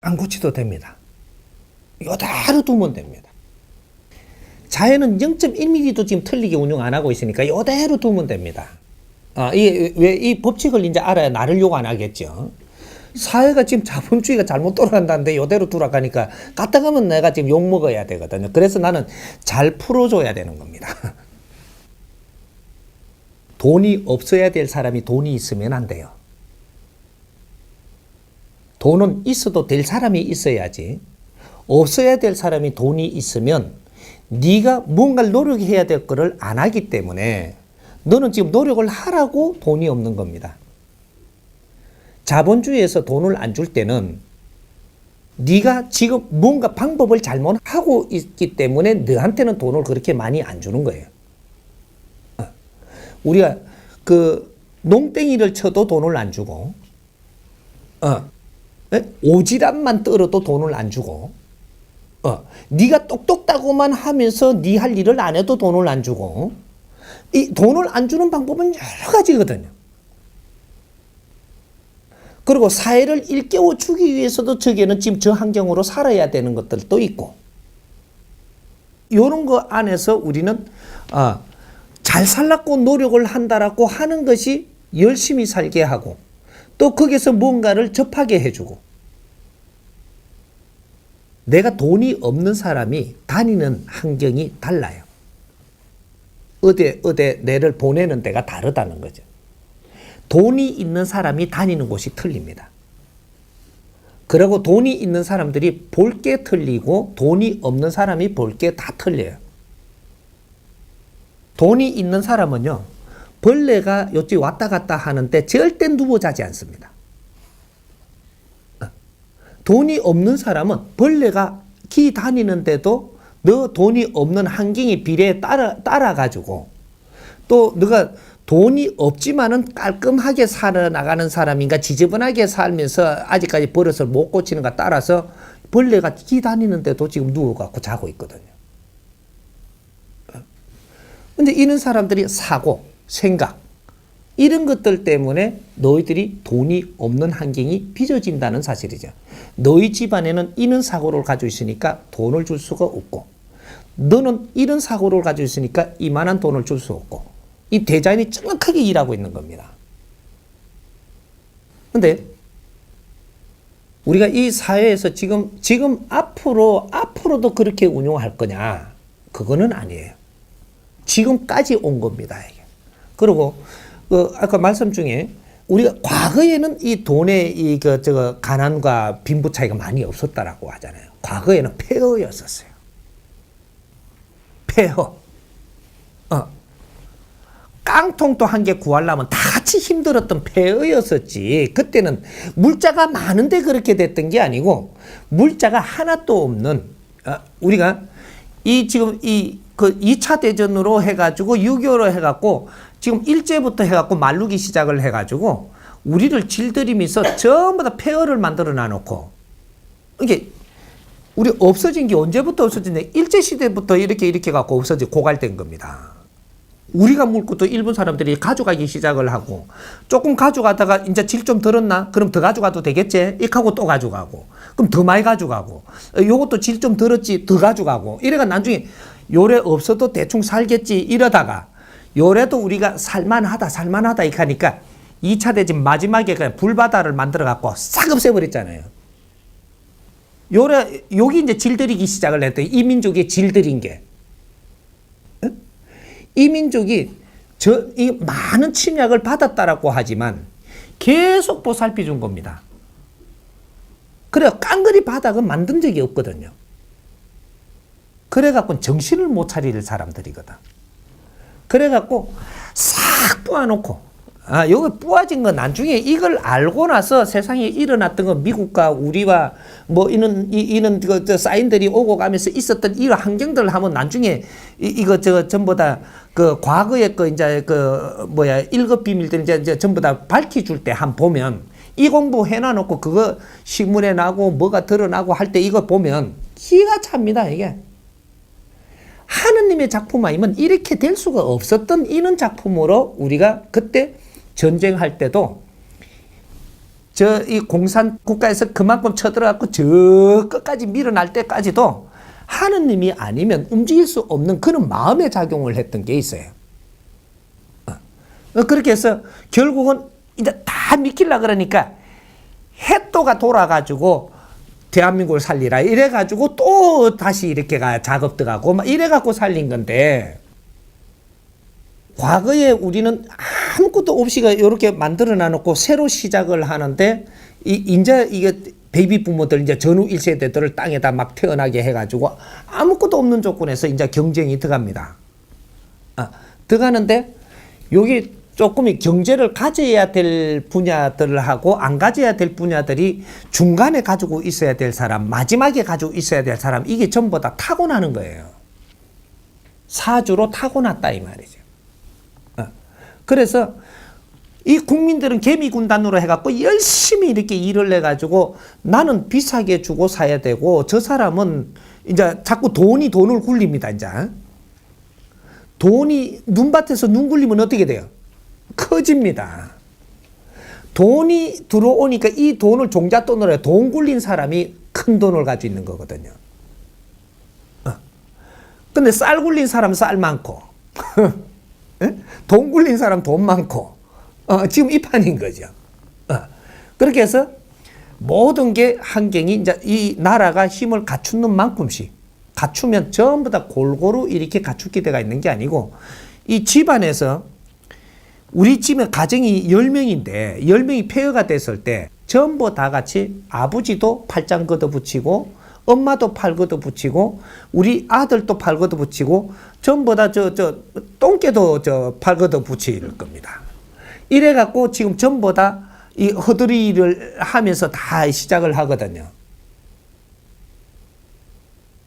안 고치도 됩니다. 이대로 두면 됩니다. 자연은 0.1mm도 지금 틀리게 운용 안 하고 있으니까 이대로 두면 됩니다. 이게 왜 이 법칙을 이제 알아야 나를 욕 안 하겠죠. 사회가 지금 자본주의가 잘못 돌아간다는데 이대로 돌아가니까 갔다 가면 내가 지금 욕 먹어야 되거든요. 그래서 나는 잘 풀어줘야 되는 겁니다. 돈이 없어야 될 사람이 돈이 있으면 안 돼요. 돈은 있어도 될 사람이 있어야지. 없어야 될 사람이 돈이 있으면 네가 뭔가를 노력해야 될 거를 안 하기 때문에 너는 지금 노력을 하라고 돈이 없는 겁니다. 자본주의에서 돈을 안 줄 때는 네가 지금 뭔가 방법을 잘못하고 있기 때문에 너한테는 돈을 그렇게 많이 안 주는 거예요. 우리가 그 농땡이를 쳐도 돈을 안 주고 오지랖만 떨어도 돈을 안 주고 네가 똑똑하고만 하면서 네 할 일을 안 해도 돈을 안 주고 이 돈을 안 주는 방법은 여러 가지거든요. 그리고 사회를 일깨워 주기 위해서도 저기에는 지금 저 환경으로 살아야 되는 것들도 있고 이런 거 안에서 우리는 잘 살라고 노력을 한다라고 하는 것이 열심히 살게 하고 또 거기서 뭔가를 접하게 해주고 내가 돈이 없는 사람이 다니는 환경이 달라요. 어디 내를 보내는 데가 다르다는 거죠. 돈이 있는 사람이 다니는 곳이 틀립니다. 그리고 돈이 있는 사람들이 볼 게 틀리고 돈이 없는 사람이 볼 게 다 틀려요. 돈이 있는 사람은요, 벌레가 요쪽 왔다 갔다 하는데 절대 누워 자지 않습니다. 돈이 없는 사람은 벌레가 기 다니는데도 너 돈이 없는 환경의 비례에 따라가지고 또 너가 돈이 없지만은 깔끔하게 살아나가는 사람인가 지저분하게 살면서 아직까지 버릇을 못 고치는가 따라서 벌레가 기 다니는데도 지금 누워갖고 자고 있거든요. 근데 이런 사람들이 사고, 생각, 이런 것들 때문에 너희들이 돈이 없는 환경이 빚어진다는 사실이죠. 너희 집안에는 이런 사고를 가지고 있으니까 돈을 줄 수가 없고 너는 이런 사고를 가지고 있으니까 이만한 돈을 줄 수 없고 이 대자연이 정확하게 일하고 있는 겁니다. 근데 우리가 이 사회에서 지금 앞으로도 그렇게 운용할 거냐? 그거는 아니에요. 지금까지 온 겁니다. 이게. 그리고 아까 말씀 중에 우리가 과거에는 이 돈의 가난과 빈부 차이가 많이 없었다라고 하잖아요. 과거에는 폐허였었어요. 폐허. 깡통도 한 개 구하려면 다 같이 힘들었던 폐허였었지. 그때는 물자가 많은데 그렇게 됐던 게 아니고 물자가 하나도 없는 우리가 지금 2차 대전으로 해가지고 6.25로 해갖고 지금 일제부터 해갖고 말르기 시작을 해가지고 우리를 질들이면서 전부 다 폐허를 만들어 놔놓고 이게 우리 없어진 게 언제부터 없어졌냐? 일제시대부터 이렇게 갖고 고갈된 겁니다. 우리가 물 것도 일본 사람들이 가져가기 시작을 하고 조금 가져가다가 이제 질 좀 들었나? 그럼 더 가져가도 되겠지? 이렇게 하고 또 가져가고 그럼 더 많이 가져가고 요것도 질 좀 들었지? 더 가져가고 이래가 나중에 요래 없어도 대충 살겠지 이러다가 요래도 우리가 살만하다 이렇게 하니까 2차 대전 마지막에 그냥 불바다를 만들어 갖고 싹 없애버렸잖아요. 여기 이제 질들이기 시작을 했더니 이 민족이 질들인 게 이 민족이 이 많은 침략을 받았다라고 하지만 계속 보살펴 준 겁니다. 그래 깡그리 바닥은 만든 적이 없거든요. 그래갖고 정신을 못 차릴 사람들이거든. 그래갖고 싹 뿌아놓고 여기 뿌아진 건 나중에 이걸 알고 나서 세상에 일어났던 건 미국과 우리와 뭐 이런 사인들이 오고 가면서 있었던 이런 환경들을 하면 나중에 이거 전부 다 그 과거의 이제 1급 비밀들 이제 전부 다 밝혀줄 때 한 보면 이 공부 해놔놓고 그거 신문에 나고 뭐가 드러나고 할 때 이거 보면 기가 찹니다 이게. 하느님의 작품 아니면 이렇게 될 수가 없었던 이런 작품으로 우리가 그때 전쟁할 때도 저 이 공산 국가에서 그만큼 쳐들어갖고 저 끝까지 밀어날 때까지도 하느님이 아니면 움직일 수 없는 그런 마음의 작용을 했던 게 있어요. 그렇게 해서 결국은 이제 다 믿길라 그러니까 해또가 돌아가지고 대한민국을 살리라 이래가지고 또 다시 이렇게 작업 들어가고 막 이래갖고 살린 건데, 과거에 우리는 아무것도 없이 이렇게 만들어 놔놓고 새로 시작을 하는데, 이제 이게 베이비 부모들 이제 전후 1세대들을 땅에다 막 태어나게 해가지고 아무것도 없는 조건에서 이제 경쟁이 들어갑니다. 들어가는데 여기 조금 경제를 가져야 될 분야들하고 안 가져야 될 분야들이 중간에 가지고 있어야 될 사람, 마지막에 가지고 있어야 될 사람, 이게 전부 다 타고나는 거예요. 사주로 타고났다 이 말이죠. 그래서 이 국민들은 개미군단으로 해갖고 열심히 이렇게 일을 해가지고 나는 비싸게 주고 사야 되고, 저 사람은 이제 자꾸 돈을 굴립니다. 이제 돈이 눈밭에서 눈 굴리면 어떻게 돼요? 커집니다. 돈이 들어오니까 이 돈을 종잣돈으로 해. 돈 굴린 사람이 큰 돈을 가지고 있는 거거든요. 근데 쌀 굴린 사람은 쌀 많고 돈 굴린 사람 돈 많고 지금 이 판인 거죠. 그렇게 해서 모든 게 환경이 이제 이 나라가 힘을 갖추는 만큼씩 갖추면 전부 다 골고루 이렇게 갖추게 돼가 있는 게 아니고, 이 집안에서 우리 집에 가정이 10명인데 10명이 폐허가 됐을 때 전부 다 같이 아버지도 팔짱 걷어붙이고 엄마도 팔 걷어붙이고 우리 아들도 팔 걷어붙이고 전부 다 똥개도 팔 걷어붙일 겁니다. 이래갖고 지금 전부 다 이 허드리를 하면서 다 시작을 하거든요.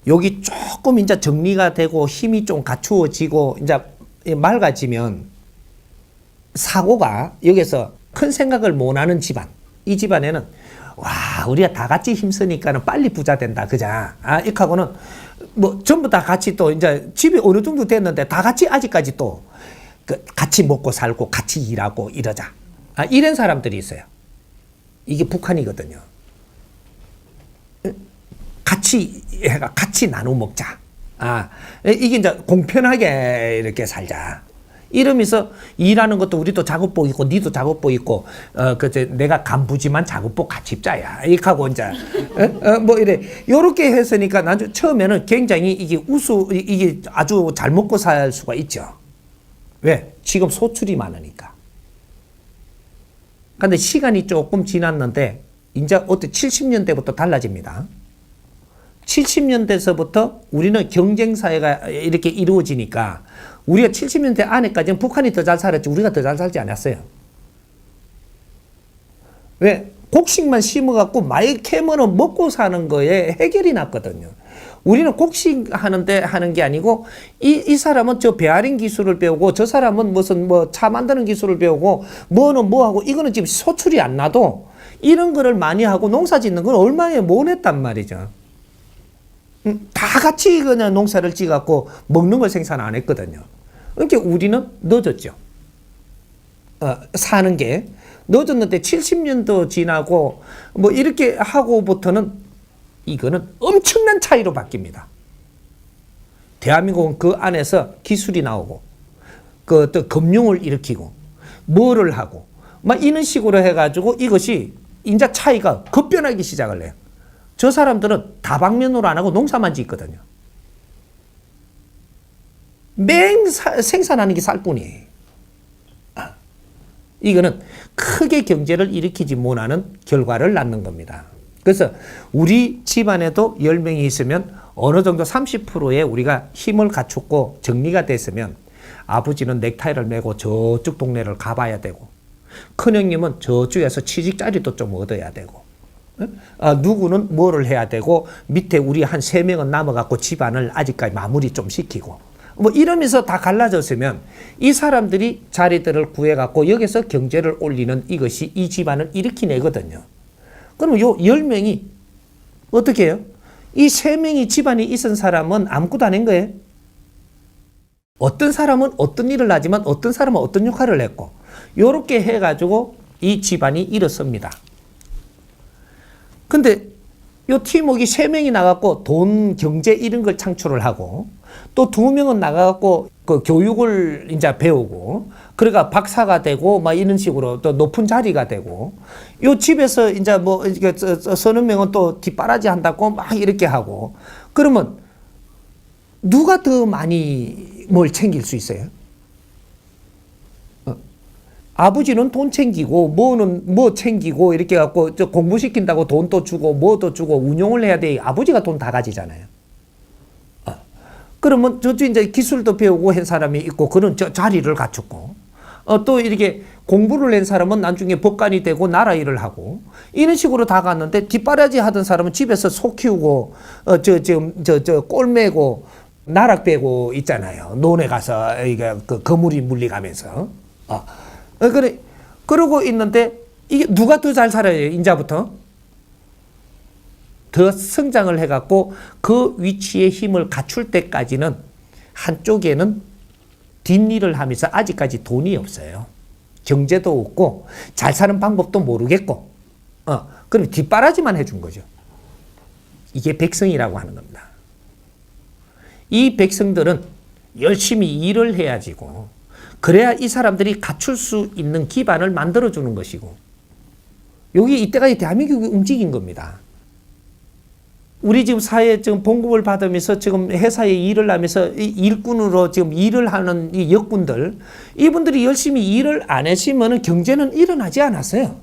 여기 조금 이제 정리가 되고 힘이 좀 갖추어지고 이제 맑아지면 사고가 여기서 큰 생각을 못하는 집안, 이 집안에는 와 우리가 다 같이 힘쓰니까는 빨리 부자 된다 그자. 이렇게 하고는 뭐 전부 다 같이 또 이제 집이 어느 정도 됐는데 다 같이 아직까지 또 같이 먹고 살고 같이 일하고 이러자. 이런 사람들이 있어요. 이게 북한이거든요. 같이 나눠 먹자. 이게 이제 공평하게 이렇게 살자. 이러면서 일하는 것도 우리도 작업복 입고 니도 작업복 입고 내가 간부지만 작업복 같이 입자야. 이렇게 하고 이제 뭐 이래 요렇게 했으니까 나중 처음에는 굉장히 이게 이게 아주 잘 먹고 살 수가 있죠. 왜? 지금 소출이 많으니까. 근데 시간이 조금 지났는데 이제 어때 70년대부터 달라집니다. 70년대서부터 우리는 경쟁사회가 이렇게 이루어지니까 우리가 70년대 안에까지는 북한이 더 잘 살았지 우리가 더 잘 살지 않았어요. 왜? 곡식만 심어갖고 많이 캐면은 먹고 사는 거에 해결이 났거든요. 우리는 곡식 하는 게 아니고 이 사람은 저 베어링 기술을 배우고 저 사람은 무슨 뭐 차 만드는 기술을 배우고 뭐는 뭐하고 이거는 지금 소출이 안 나도 이런 거를 많이 하고 농사 짓는 건 얼마에 못했단 말이죠. 다 같이 그냥 농사를 지갖고 먹는 걸 생산 안 했거든요. 그러니까 우리는 늦었죠. 사는 게 늦었는데 70년도 지나고 뭐 이렇게 하고부터는 이거는 엄청난 차이로 바뀝니다. 대한민국은 그 안에서 기술이 나오고 또 금융을 일으키고 뭐를 하고 막 이런 식으로 해가지고 이것이 이제 차이가 급변하기 시작을 해요. 저 사람들은 다방면으로 안 하고 농사만 짓거든요. 생산하는 게 쌀뿐이에요. 이거는 크게 경제를 일으키지 못하는 결과를 낳는 겁니다. 그래서 우리 집안에도 10명이 있으면 어느 정도 30%의 우리가 힘을 갖췄고 정리가 됐으면 아버지는 넥타이를 메고 저쪽 동네를 가봐야 되고 큰형님은 저쪽에서 취직자리도 좀 얻어야 되고 누구는 뭐를 해야 되고 밑에 우리 한 3명은 남아갖고 집안을 아직까지 마무리 좀 시키고 뭐 이러면서 다 갈라졌으면 이 사람들이 자리들을 구해갖고 여기서 경제를 올리는 이것이 이 집안을 일으키내거든요. 그러면 요 10명이 어떻게 해요? 이 3명이 집안에 있은 사람은 아무것도 안 한 거예요. 어떤 사람은 어떤 일을 하지만 어떤 사람은 어떤 역할을 했고 요렇게 해가지고 이 집안이 일어섭니다. 근데 요 팀워크 3명이 나갔고 돈, 경제 이런 걸 창출을 하고 또 2명은 나가갖고 그 교육을 이제 배우고 그러니까 박사가 되고 막 이런 식으로 또 높은 자리가 되고 요 집에서 이제 뭐 서너 명은 또 뒷바라지 한다고 막 이렇게 하고 그러면 누가 더 많이 뭘 챙길 수 있어요? 아버지는 돈 챙기고 뭐는 뭐 챙기고 이렇게 갖고 저 공부시킨다고 돈도 주고 뭐도 주고 운용을 해야 돼. 아버지가 돈 다 가지잖아요. 그러면 저쪽 이제 기술도 배우고 한 사람이 있고 그런 자리를 갖췄고 또 이렇게 공부를 한 사람은 나중에 법관이 되고 나라 일을 하고 이런 식으로 다 갔는데 뒷바라지 하던 사람은 집에서 소 키우고 꼴 매고 나락 빼고 있잖아요. 논에 가서 이게 그 거물이 물리가면서. 그래 그러고 있는데 이게 누가 더 잘 살아요? 인자부터 더 성장을 해갖고 그 위치에 힘을 갖출 때까지는 한쪽에는 뒷일을 하면서 아직까지 돈이 없어요. 경제도 없고 잘 사는 방법도 모르겠고 그럼 뒷바라지만 해준 거죠. 이게 백성이라고 하는 겁니다. 이 백성들은 열심히 일을 해야지고 그래야 이 사람들이 갖출 수 있는 기반을 만들어주는 것이고 여기 이때까지 대한민국이 움직인 겁니다. 우리 지금 사회에 지금 봉급을 받으면서 지금 회사에 일을 하면서 일꾼으로 지금 일을 하는 이 역군들 이분들이 열심히 일을 안 했으면 경제는 일어나지 않았어요.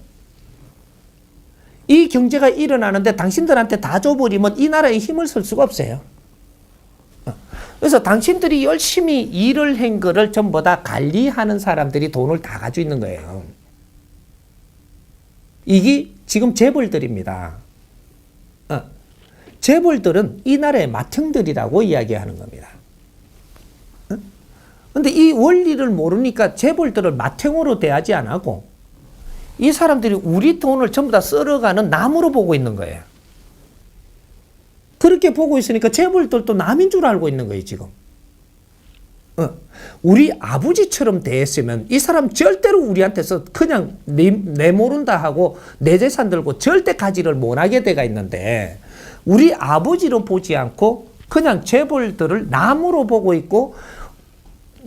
이 경제가 일어나는데 당신들한테 다 줘버리면 이 나라에 힘을 쓸 수가 없어요. 그래서 당신들이 열심히 일을 한 거를 전부 다 관리하는 사람들이 돈을 다 가지고 있는 거예요. 이게 지금 재벌들입니다. 재벌들은 이 나라의 맏형들이라고 이야기하는 겁니다. 그런데 이 원리를 모르니까 재벌들을 맏형으로 대하지 않고 이 사람들이 우리 돈을 전부 다 썰어가는 남으로 보고 있는 거예요. 그렇게 보고 있으니까 재벌들도 남인 줄 알고 있는 거예요, 지금. 우리 아버지처럼 대했으면 이 사람 절대로 우리한테서 그냥 내모른다 하고 내 재산 들고 절대 가지를 못하게 돼가 있는데 우리 아버지로 보지 않고 그냥 재벌들을 남으로 보고 있고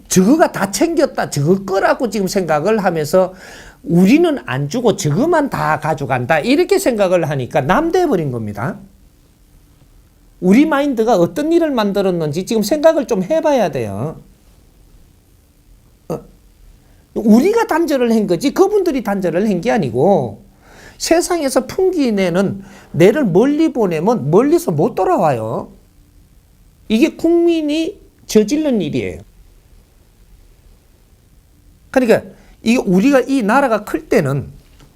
저거가 다 챙겼다, 저거 거라고 지금 생각을 하면서 우리는 안 주고 저거만 다 가져간다 이렇게 생각을 하니까 남 돼버린 겁니다. 우리 마인드가 어떤 일을 만들었는지 지금 생각을 좀 해봐야 돼요. 우리가 단절을 한 거지 그분들이 단절을 한 게 아니고 세상에서 풍기내는 내를 멀리 보내면 멀리서 못 돌아와요. 이게 국민이 저지른 일이에요. 그러니까 이게 우리가 이 나라가 클 때는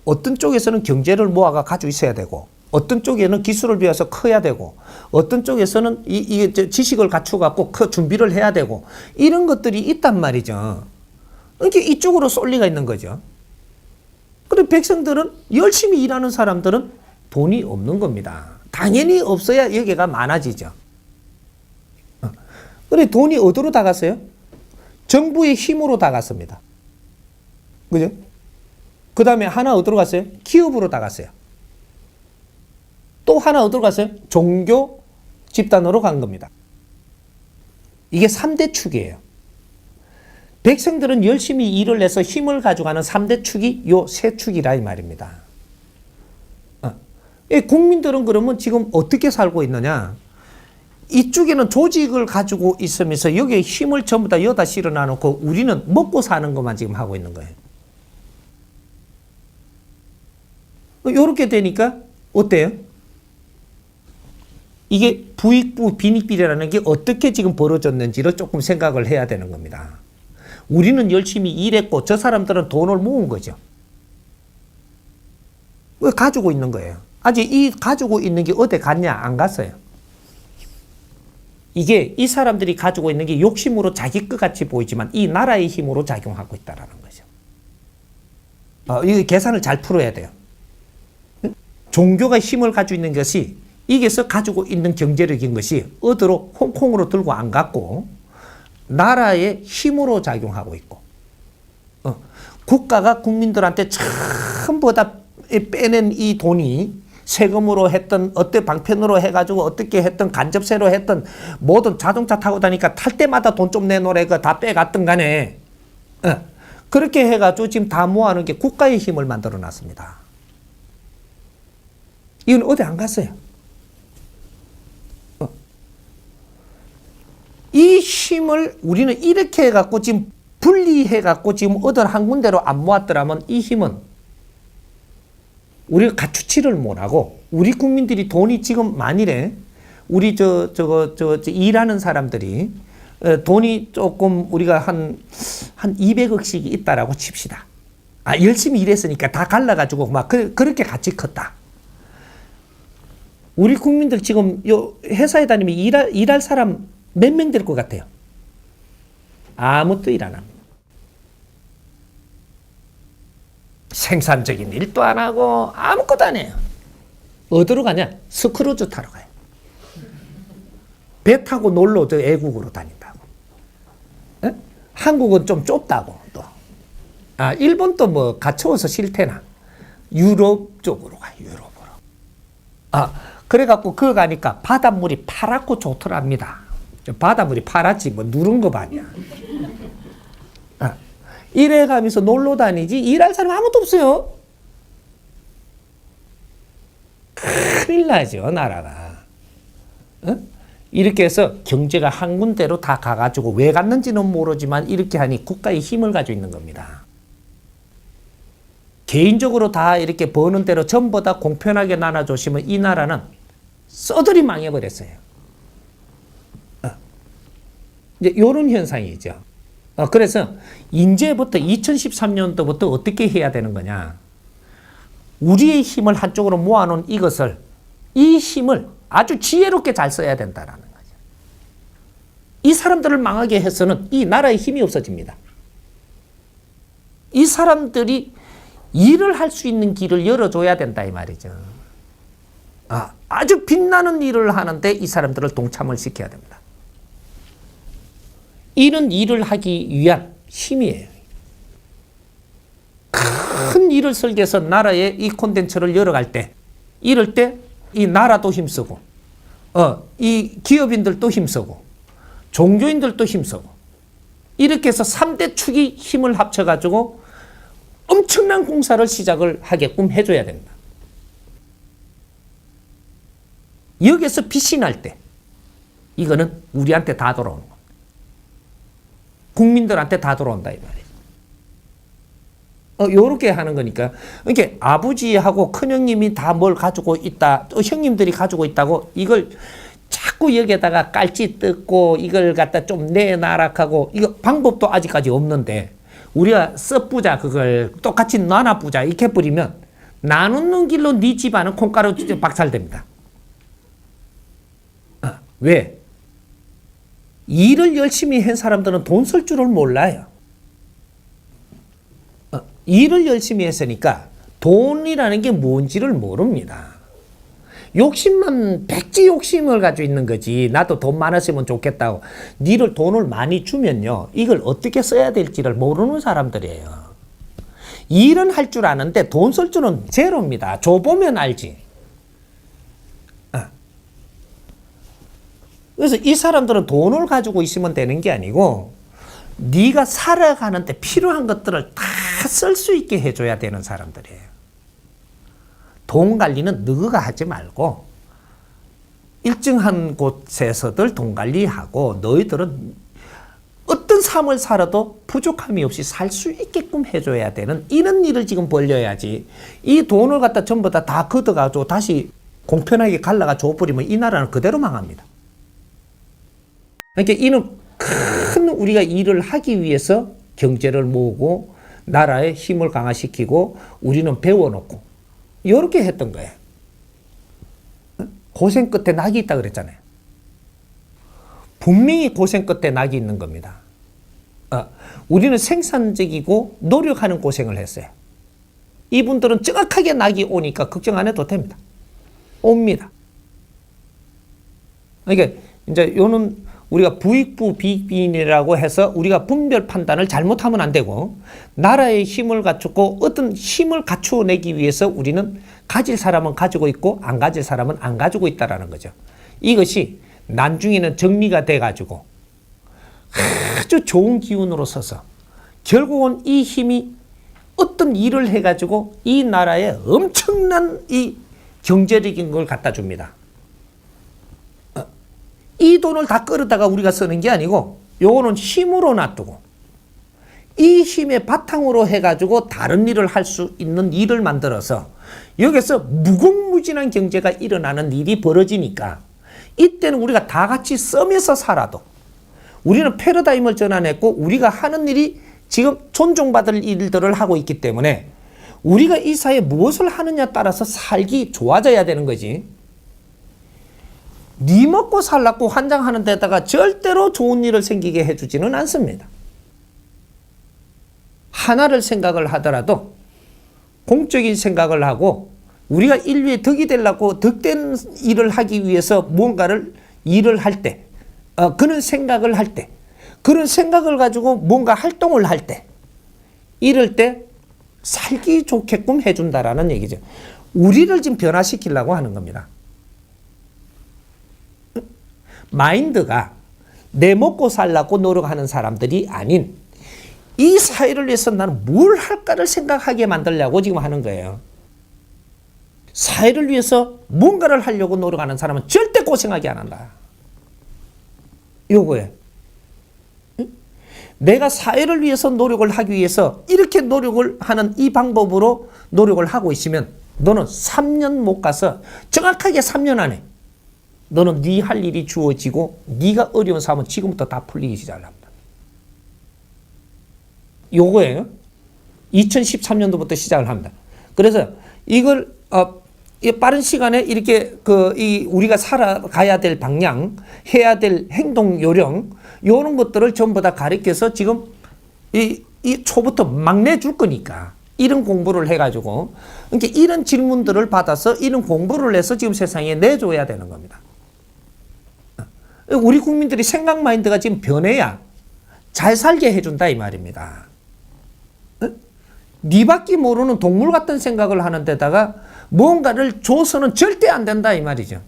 어떤 쪽에서는 경제를 모아가 가지고 있어야 되고 어떤 쪽에는 기술을 배워서 커야 되고 어떤 쪽에서는 이게 지식을 갖추고 준비를 해야 되고 이런 것들이 있단 말이죠. 그러니까 이쪽으로 쏠 리가 있는 거죠. 그리고 백성들은 열심히 일하는 사람들은 돈이 없는 겁니다. 당연히 없어야 여기가 많아지죠. 그래 돈이 어디로 다 갔어요? 정부의 힘으로 다 갔습니다. 그죠? 그 다음에 하나 어디로 갔어요? 기업으로 다 갔어요. 또 하나 어디로 갔어요? 종교 집단으로 간 겁니다. 이게 3대 축이에요. 백성들은 열심히 일을 해서 힘을 가져가는 3대 축이 요 세 축이라 이 말입니다. 국민들은 그러면 지금 어떻게 살고 있느냐? 이쪽에는 조직을 가지고 있으면서 여기에 힘을 전부 다 여기다 실어 놔놓고 우리는 먹고 사는 것만 지금 하고 있는 거예요. 이렇게 되니까 어때요? 이게 부익부 빈익비리라는 게 어떻게 지금 벌어졌는지를 조금 생각을 해야 되는 겁니다. 우리는 열심히 일했고 저 사람들은 돈을 모은 거죠. 왜 가지고 있는 거예요? 아직 이 가지고 있는 게 어디 갔냐? 안 갔어요. 이게 이 사람들이 가지고 있는 게 욕심으로 자기 것 같이 보이지만 이 나라의 힘으로 작용하고 있다는 거죠. 이 계산을 잘 풀어야 돼요. 종교가 힘을 가지고 있는 것이 이게서 가지고 있는 경제력인 것이 어디로 홍콩으로 들고 안 갔고 나라의 힘으로 작용하고 있고 국가가 국민들한테 전부 다 빼낸 이 돈이 세금으로 했던 어떤 방편으로 해가지고 어떻게 했던 간접세로 했던 모든 자동차 타고 다니까 탈 때마다 돈 좀 내놓으래 그 다 빼갔던 간에 그렇게 해가지고 지금 다 모아놓은 게 국가의 힘을 만들어 놨습니다. 이건 어디 안 갔어요. 이 힘을 우리는 이렇게 해갖고 지금 분리해갖고 지금 어떤 한 군데로 안 모았더라면 이 힘은 우리가 갖추지를 못하고 우리 국민들이 돈이 지금 만일에 우리 일하는 사람들이 돈이 조금 우리가 한 200억씩 있다라고 칩시다. 열심히 일했으니까 다 갈라가지고 막 그렇게 같이 컸다. 우리 국민들 지금 요 회사에 다니면 일할 사람 몇 명 될 것 같아요? 아무것도 일 안 합니다. 생산적인 일도 안 하고 아무것도 안 해요. 어디로 가냐? 스크루즈 타러 가요. 배 타고 놀러 애국으로 다닌다고. 에? 한국은 좀 좁다고 또. 일본도 뭐 갇혀서 싫대나. 유럽 쪽으로 가요. 유럽으로. 그래갖고 그거 가니까 바닷물이 파랗고 좋더랍니다. 바닷물이 파랗지 뭐 누른 거 아니야. 이래 가면서 놀러 다니지 일할 사람 아무도 없어요. 큰일 나죠 나라가. 이렇게 해서 경제가 한 군데로 다 가가지고 왜 갔는지는 모르지만 이렇게 하니 국가의 힘을 가지고 있는 겁니다. 개인적으로 다 이렇게 버는 대로 전부 다 공평하게 나눠주시면 이 나라는 썩들이 망해버렸어요. 이제 이런 현상이죠. 그래서 이제부터 2013년도부터 어떻게 해야 되는 거냐. 우리의 힘을 한쪽으로 모아놓은 이 힘을 아주 지혜롭게 잘 써야 된다라는 거죠. 이 사람들을 망하게 해서는 이 나라의 힘이 없어집니다. 이 사람들이 일을 할 수 있는 길을 열어줘야 된다 이 말이죠. 아주 빛나는 일을 하는데 이 사람들을 동참을 시켜야 됩니다. 이런 일을 하기 위한 힘이에요. 큰 일을 설계해서 나라에 이 콘텐츠를 열어갈 때 이럴 때 이 나라도 힘쓰고 이 기업인들도 힘쓰고 종교인들도 힘쓰고 이렇게 해서 3대 축이 힘을 합쳐가지고 엄청난 공사를 시작을 하게끔 해줘야 된다. 여기에서 빛이 날 때 이거는 우리한테 다 돌아오는 겁니다. 국민들한테 다 돌아온다 이 말이에요. 요렇게 하는 거니까. 이렇게 아버지하고 큰형님이 다 뭘 가지고 있다, 또 형님들이 가지고 있다고 이걸 자꾸 여기에다가 깔찌 뜯고 이걸 갖다 좀 내나락하고 이거 방법도 아직까지 없는데 우리가 썩부자 그걸 똑같이 나눠부자 이렇게 뿌리면 나누는 길로 네 집안은 콩가루 박살됩니다. 왜? 일을 열심히 한 사람들은 돈 쓸 줄을 몰라요. 일을 열심히 했으니까 돈이라는 게 뭔지를 모릅니다. 욕심만 백지 욕심을 가지고 있는 거지. 나도 돈 많았으면 좋겠다고. 니를 돈을 많이 주면요 이걸 어떻게 써야 될지를 모르는 사람들이에요. 일은 할 줄 아는데 돈 쓸 줄은 제로입니다. 줘보면 알지. 그래서 이 사람들은 돈을 가지고 있으면 되는 게 아니고 네가 살아가는데 필요한 것들을 다 쓸 수 있게 해줘야 되는 사람들이에요. 돈 관리는 너가 하지 말고 일정한 곳에서들 돈 관리하고 너희들은 어떤 삶을 살아도 부족함이 없이 살 수 있게끔 해줘야 되는 이런 일을 지금 벌려야지. 이 돈을 갖다 전부 다 걷어가지고 다시 공평하게 갈라가 줘버리면 이 나라는 그대로 망합니다. 그러니까 이는 큰 우리가 일을 하기 위해서 경제를 모으고 나라의 힘을 강화시키고 우리는 배워놓고 이렇게 했던 거예요. 고생 끝에 낙이 있다 그랬잖아요. 분명히 고생 끝에 낙이 있는 겁니다. 우리는 생산적이고 노력하는 고생을 했어요. 이분들은 정확하게 낙이 오니까 걱정 안 해도 됩니다. 옵니다. 그러니까 이제 요는 우리가 부익부 비익빈이라고 해서 우리가 분별 판단을 잘못하면 안 되고 나라의 힘을 갖추고 어떤 힘을 갖추어내기 위해서 우리는 가질 사람은 가지고 있고 안 가질 사람은 안 가지고 있다라는 거죠. 이것이 나중에는 정리가 돼가지고 아주 좋은 기운으로 서서 결국은 이 힘이 어떤 일을 해가지고 이 나라에 엄청난 이 경제적인 걸 갖다 줍니다. 이 돈을 다 끌어다가 우리가 쓰는 게 아니고 요거는 힘으로 놔두고 이 힘의 바탕으로 해가지고 다른 일을 할 수 있는 일을 만들어서 여기서 무궁무진한 경제가 일어나는 일이 벌어지니까 이때는 우리가 다 같이 썸에서 살아도 우리는 패러다임을 전환했고 우리가 하는 일이 지금 존중받을 일들을 하고 있기 때문에 우리가 이 사회에 무엇을 하느냐에 따라서 살기 좋아져야 되는 거지. 네 먹고 살라고 환장하는 데다가 절대로 좋은 일을 생기게 해주지는 않습니다. 하나를 생각을 하더라도 공적인 생각을 하고 우리가 인류의 덕이 되려고 덕된 일을 하기 위해서 무언가를 일을 할 때 그런 생각을 할 때 그런 생각을 가지고 뭔가 활동을 할 때 이럴 때 살기 좋게끔 해준다라는 얘기죠. 우리를 지금 변화시키려고 하는 겁니다. 마인드가 내 먹고 살라고 노력하는 사람들이 아닌 이 사회를 위해서 나는 뭘 할까를 생각하게 만들려고 지금 하는 거예요. 사회를 위해서 뭔가를 하려고 노력하는 사람은 절대 고생하게 안 한다. 요거예요. 내가 사회를 위해서 노력을 하기 위해서 이렇게 노력을 하는 이 방법으로 노력을 하고 있으면 너는 3년 못 가서 정확하게 3년 안에 너는 네 할 일이 주어지고 네가 어려운 삶은 지금부터 다 풀리기 시작합니다. 요거예요. 2013년도부터 시작을 합니다. 그래서 이걸 빠른 시간에 이렇게 우리가 살아가야 될 방향, 해야 될 행동 요령 이런 것들을 전부 다 가르쳐서 지금 이 초부터 막 내줄 거니까 이런 공부를 해가지고 그러니까 이런 질문들을 받아서 이런 공부를 해서 지금 세상에 내줘야 되는 겁니다. 우리 국민들이 생각 마인드가 지금 변해야 잘 살게 해준다 이 말입니다. 니밖에 모르는 동물 같은 생각을 하는 데다가 뭔가를 줘서는 절대 안 된다 이 말이죠.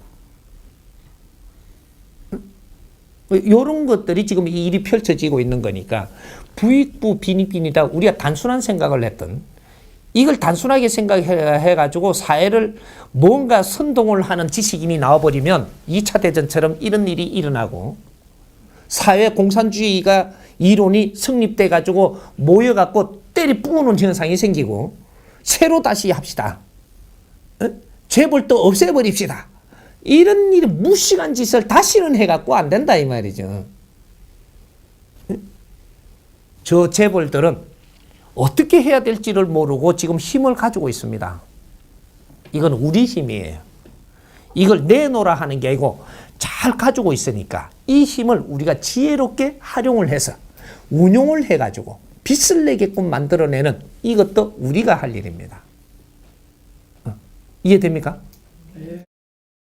이런 것들이 지금 이 일이 펼쳐지고 있는 거니까 부익부 빈익빈이다. 우리가 단순한 생각을 했던 이걸 단순하게 생각해가지고 사회를 뭔가 선동을 하는 지식인이 나와버리면 2차 대전처럼 이런 일이 일어나고 사회 공산주의가 이론이 성립돼가지고 모여갖고 때리 부으는 현상이 생기고 새로 다시 합시다. 재벌도 없애버립시다. 이런 일 무식한 짓을 다시는 해갖고 안 된다 이 말이죠. 저 재벌들은 어떻게 해야 될지를 모르고 지금 힘을 가지고 있습니다. 이건 우리 힘이에요. 이걸 내놓으라 하는 게 아니고 잘 가지고 있으니까 이 힘을 우리가 지혜롭게 활용을 해서 운용을 해가지고 빚을 내게끔 만들어내는 이것도 우리가 할 일입니다. 이해됩니까? 네.